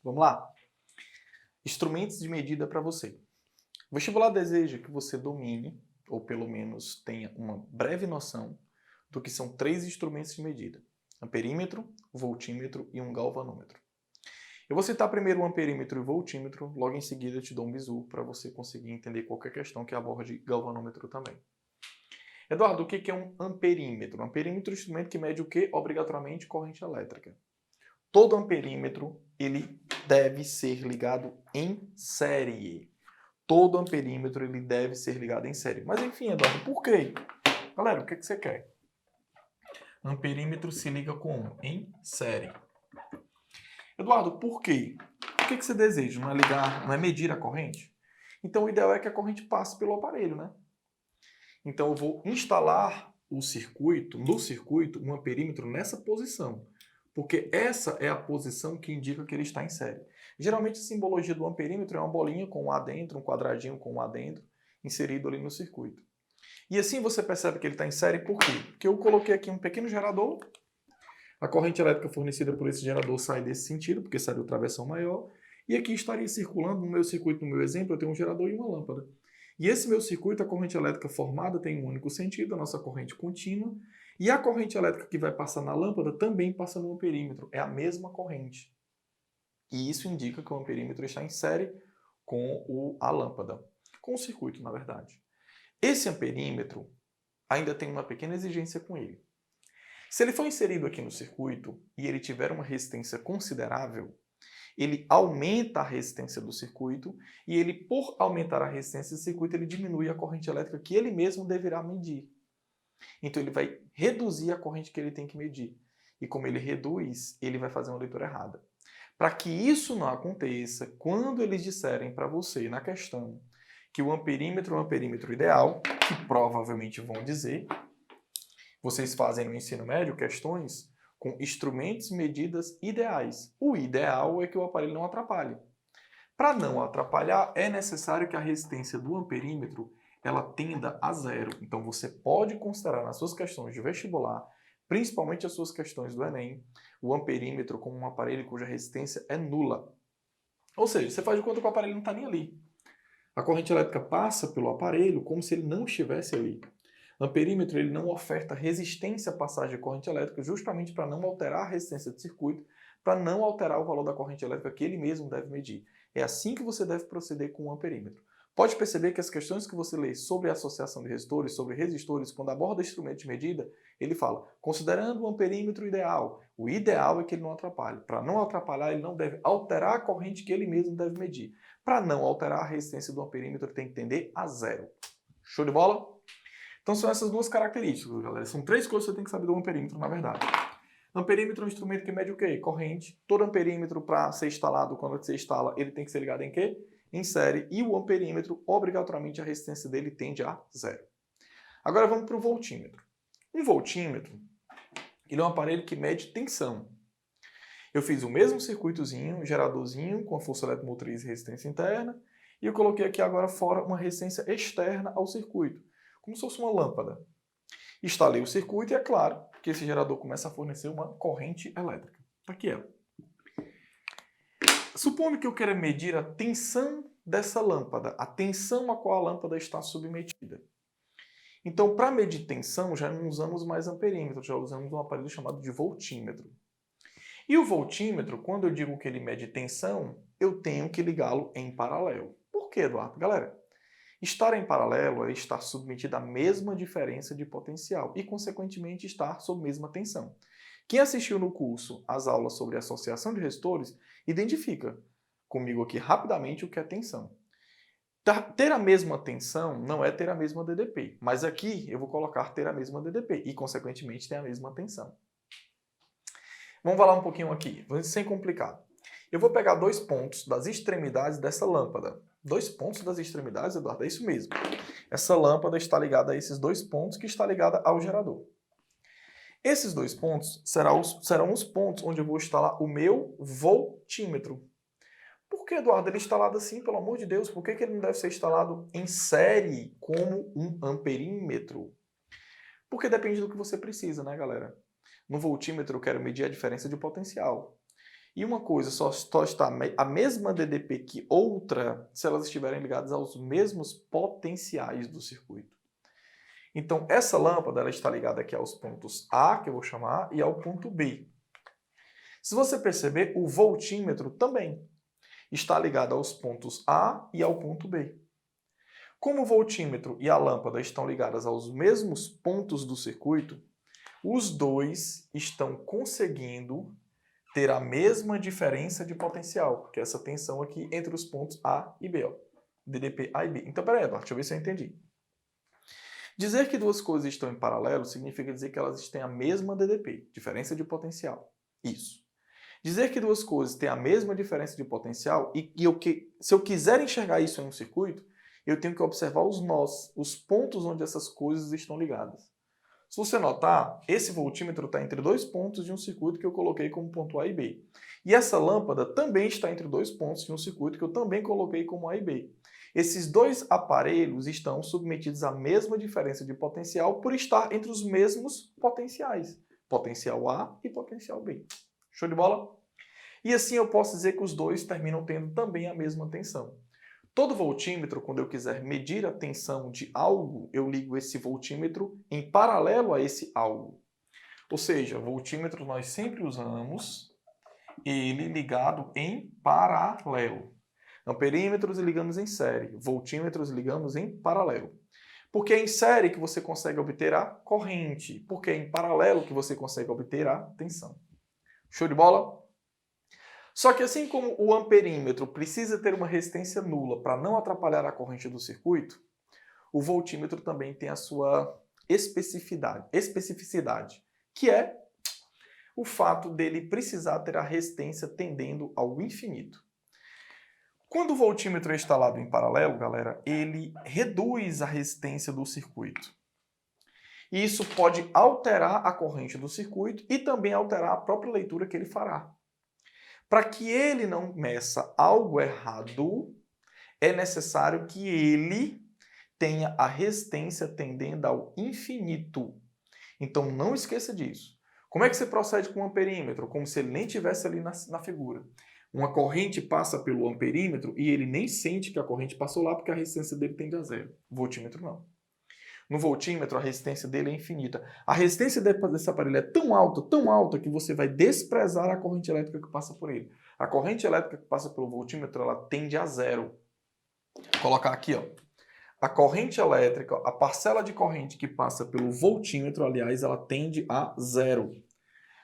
Vamos lá? Instrumentos de medida para você. O vestibular deseja que você domine, ou pelo menos tenha uma breve noção, do que são 3 instrumentos de medida: amperímetro, voltímetro e um galvanômetro. Eu vou citar primeiro o amperímetro e o voltímetro, logo em seguida eu te dou um bizu para você conseguir entender qualquer questão que aborde galvanômetro também. Eduardo, o que é um amperímetro? Um amperímetro é um instrumento que mede o que? Obrigatoriamente corrente elétrica. Todo amperímetro ele deve ser ligado em série. Todo amperímetro ele deve ser ligado em série. Mas enfim, Eduardo, por quê? Galera, o que você quer? Amperímetro se liga como? Em série. Eduardo, por quê? O que você deseja? Não é ligar, não é medir a corrente? Então o ideal é que a corrente passe pelo aparelho, né? Então eu vou instalar no circuito, um amperímetro nessa posição. Porque essa é a posição que indica que ele está em série. Geralmente a simbologia do amperímetro é uma bolinha com um A dentro, um quadradinho com um A dentro, inserido ali no circuito. E assim você percebe que ele está em série por quê? Porque eu coloquei aqui um pequeno gerador, a corrente elétrica fornecida por esse gerador sai desse sentido, porque sai do travessão maior, e aqui estaria circulando no meu circuito, no meu exemplo, eu tenho um gerador e uma lâmpada. E esse meu circuito, a corrente elétrica formada tem um único sentido, a nossa corrente contínua, e a corrente elétrica que vai passar na lâmpada também passa no amperímetro, é a mesma corrente. E isso indica que o amperímetro está em série com a lâmpada, com o circuito, na verdade. Esse amperímetro ainda tem uma pequena exigência com ele. Se ele for inserido aqui no circuito e ele tiver uma resistência considerável, ele aumenta a resistência do circuito e ele, por aumentar a resistência do circuito, ele diminui a corrente elétrica que ele mesmo deverá medir. Então ele vai reduzir a corrente que ele tem que medir. E como ele reduz, ele vai fazer uma leitura errada. Para que isso não aconteça, quando eles disserem para você na questão que o amperímetro é o amperímetro ideal, que provavelmente vão dizer, vocês fazem no ensino médio questões com instrumentos e medidas ideais. O ideal é que o aparelho não atrapalhe. Para não atrapalhar, é necessário que a resistência do amperímetro ela tenda a zero. Então você pode considerar nas suas questões de vestibular, principalmente as suas questões do Enem, o amperímetro como um aparelho cuja resistência é nula. Ou seja, você faz de conta que o aparelho não está nem ali. A corrente elétrica passa pelo aparelho como se ele não estivesse ali. O amperímetro ele não oferta resistência à passagem de corrente elétrica justamente para não alterar a resistência do circuito, para não alterar o valor da corrente elétrica que ele mesmo deve medir. É assim que você deve proceder com o amperímetro. Pode perceber que as questões que você lê sobre associação de resistores, sobre resistores, quando aborda instrumento de medida, ele fala, considerando o amperímetro ideal, o ideal é que ele não atrapalhe. Para não atrapalhar, ele não deve alterar a corrente que ele mesmo deve medir. Para não alterar a resistência do amperímetro, ele tem que tender a zero. Show de bola? Então são essas duas características, galera. São 3 coisas que você tem que saber do amperímetro, na verdade. Amperímetro é um instrumento que mede o quê? Corrente. Todo amperímetro, para ser instalado, quando você instala, ele tem que ser ligado em quê? Em série. E o amperímetro, obrigatoriamente, a resistência dele tende a zero. Agora vamos para o voltímetro. Um voltímetro, ele é um aparelho que mede tensão. Eu fiz o mesmo circuitozinho, um geradorzinho, com a força eletromotriz e resistência interna, e eu coloquei aqui agora fora uma resistência externa ao circuito, como se fosse uma lâmpada. Instalei o circuito e é claro que esse gerador começa a fornecer uma corrente elétrica. Aqui ela. Supondo que eu queira medir a tensão dessa lâmpada, a tensão a qual a lâmpada está submetida. Então, para medir tensão, já não usamos mais amperímetro, já usamos um aparelho chamado de voltímetro. E o voltímetro, quando eu digo que ele mede tensão, eu tenho que ligá-lo em paralelo. Por quê, Eduardo? Galera, estar em paralelo é estar submetido à mesma diferença de potencial e, consequentemente, estar sob mesma tensão. Quem assistiu no curso as aulas sobre associação de resistores, identifica comigo aqui rapidamente o que é tensão. Ter a mesma tensão não é ter a mesma DDP, mas aqui eu vou colocar ter a mesma DDP e, consequentemente, ter a mesma tensão. Vamos falar um pouquinho aqui, sem complicar. Eu vou pegar 2 pontos das extremidades dessa lâmpada. 2 pontos das extremidades, Eduardo, é isso mesmo. Essa lâmpada está ligada a esses 2 pontos que está ligada ao gerador. Esses 2 pontos serão os pontos onde eu vou instalar o meu voltímetro. Por que, Eduardo, ele é instalado assim, pelo amor de Deus? Por que ele não deve ser instalado em série como um amperímetro? Porque depende do que você precisa, né, galera? No voltímetro eu quero medir a diferença de potencial. E uma coisa só está a mesma DDP que outra se elas estiverem ligadas aos mesmos potenciais do circuito. Então, essa lâmpada ela está ligada aqui aos pontos A, que eu vou chamar, e ao ponto B. Se você perceber, o voltímetro também está ligado aos pontos A e ao ponto B. Como o voltímetro e a lâmpada estão ligadas aos mesmos pontos do circuito, os dois estão conseguindo ter a mesma diferença de potencial, porque essa tensão aqui entre os pontos A e B, ó, DDP A e B. Então, peraí, Eduardo, deixa eu ver se eu entendi. Dizer que duas coisas estão em paralelo significa dizer que elas têm a mesma DDP, diferença de potencial. Isso. Dizer que duas coisas têm a mesma diferença de potencial se eu quiser enxergar isso em um circuito, eu tenho que observar os nós, os pontos onde essas coisas estão ligadas. Se você notar, esse voltímetro está entre dois pontos de um circuito que eu coloquei como ponto A e B. E essa lâmpada também está entre dois pontos de um circuito que eu também coloquei como A e B. Esses dois aparelhos estão submetidos à mesma diferença de potencial por estar entre os mesmos potenciais. Potencial A e potencial B. Show de bola? E assim eu posso dizer que os dois terminam tendo também a mesma tensão. Todo voltímetro, quando eu quiser medir a tensão de algo, eu ligo esse voltímetro em paralelo a esse algo. Ou seja, voltímetro nós sempre usamos ele ligado em paralelo. Amperímetros ligamos em série, voltímetros ligamos em paralelo. Porque é em série que você consegue obter a corrente, porque é em paralelo que você consegue obter a tensão. Show de bola? Só que assim como o amperímetro precisa ter uma resistência nula para não atrapalhar a corrente do circuito, o voltímetro também tem a sua especificidade, que é o fato dele precisar ter a resistência tendendo ao infinito. Quando o voltímetro é instalado em paralelo, galera, ele reduz a resistência do circuito. E isso pode alterar a corrente do circuito e também alterar a própria leitura que ele fará. Para que ele não meça algo errado, é necessário que ele tenha a resistência tendendo ao infinito. Então não esqueça disso. Como é que você procede com o amperímetro? Como se ele nem estivesse ali na figura. Uma corrente passa pelo amperímetro e ele nem sente que a corrente passou lá porque a resistência dele tende a zero. O voltímetro não. No voltímetro, a resistência dele é infinita. A resistência desse aparelho é tão alta, que você vai desprezar a corrente elétrica que passa por ele. A corrente elétrica que passa pelo voltímetro, ela tende a zero. Vou colocar aqui, ó. A corrente elétrica, a parcela de corrente que passa pelo voltímetro, aliás, ela tende a zero.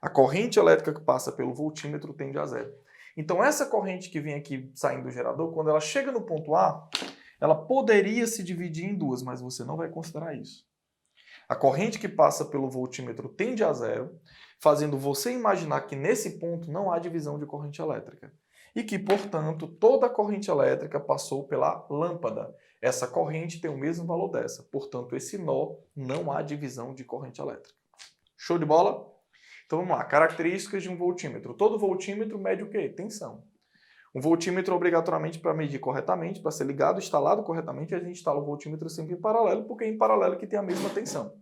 A corrente elétrica que passa pelo voltímetro tende a zero. Então, essa corrente que vem aqui saindo do gerador, quando ela chega no ponto A, ela poderia se dividir em duas, mas você não vai considerar isso. A corrente que passa pelo voltímetro tende a zero, fazendo você imaginar que nesse ponto não há divisão de corrente elétrica. E que, portanto, toda a corrente elétrica passou pela lâmpada. Essa corrente tem o mesmo valor dessa. Portanto, esse nó não há divisão de corrente elétrica. Show de bola? Então vamos lá. Características de um voltímetro. Todo voltímetro mede o quê? Tensão. Um voltímetro, obrigatoriamente, para medir corretamente, para ser ligado, instalado corretamente, a gente instala o voltímetro sempre em paralelo, porque é em paralelo que tem a mesma tensão.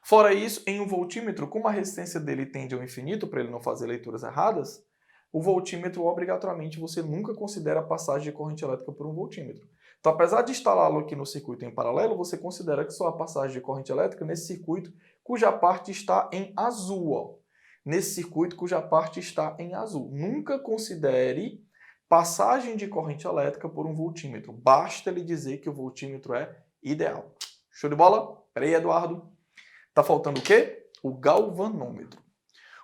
Fora isso, em um voltímetro, como a resistência dele tende ao infinito, para ele não fazer leituras erradas, o voltímetro, obrigatoriamente, você nunca considera a passagem de corrente elétrica por um voltímetro. Então, apesar de instalá-lo aqui no circuito em paralelo, você considera que só há passagem de corrente elétrica nesse circuito cuja parte está em azul, ó. Nesse circuito cuja parte está em azul. Nunca considere passagem de corrente elétrica por um voltímetro. Basta ele dizer que o voltímetro é ideal. Show de bola? Peraí, Eduardo. Tá faltando o quê? O galvanômetro.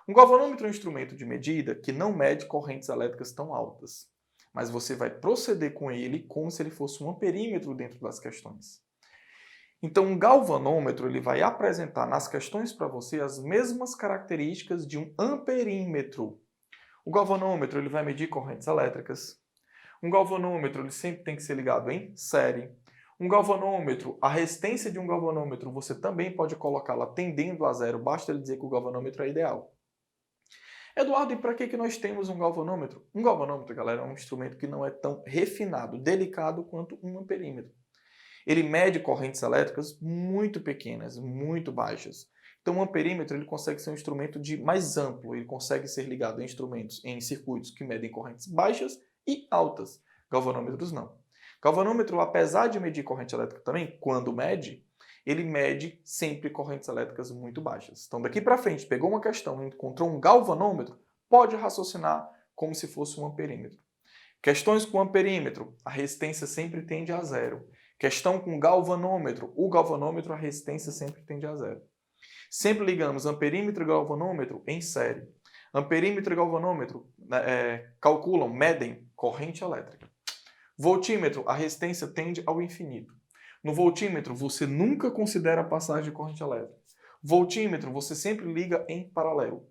Um galvanômetro é um instrumento de medida que não mede correntes elétricas tão altas, mas você vai proceder com ele como se ele fosse um amperímetro dentro das questões. Então, um galvanômetro ele vai apresentar nas questões para você as mesmas características de um amperímetro. O galvanômetro ele vai medir correntes elétricas. Um galvanômetro ele sempre tem que ser ligado em série. Um galvanômetro, a resistência de um galvanômetro você também pode colocá-la tendendo a zero, basta ele dizer que o galvanômetro é ideal. Eduardo, e para que nós temos um galvanômetro? Um galvanômetro, galera, é um instrumento que não é tão refinado, delicado quanto um amperímetro. Ele mede correntes elétricas muito pequenas, muito baixas. Então, o amperímetro ele consegue ser um instrumento mais amplo, ele consegue ser ligado em circuitos que medem correntes baixas e altas. Galvanômetros não. Galvanômetro, apesar de medir corrente elétrica também, quando mede, ele mede sempre correntes elétricas muito baixas. Então, daqui para frente, pegou uma questão e encontrou um galvanômetro, pode raciocinar como se fosse um amperímetro. Questões com amperímetro, a resistência sempre tende a zero. Questão com galvanômetro, o galvanômetro, a resistência sempre tende a zero. Sempre ligamos amperímetro e galvanômetro em série. Amperímetro e galvanômetro calculam, medem corrente elétrica. Voltímetro, a resistência tende ao infinito. No voltímetro, você nunca considera a passagem de corrente elétrica. Voltímetro, você sempre liga em paralelo.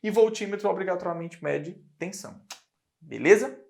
E voltímetro obrigatoriamente mede tensão. Beleza?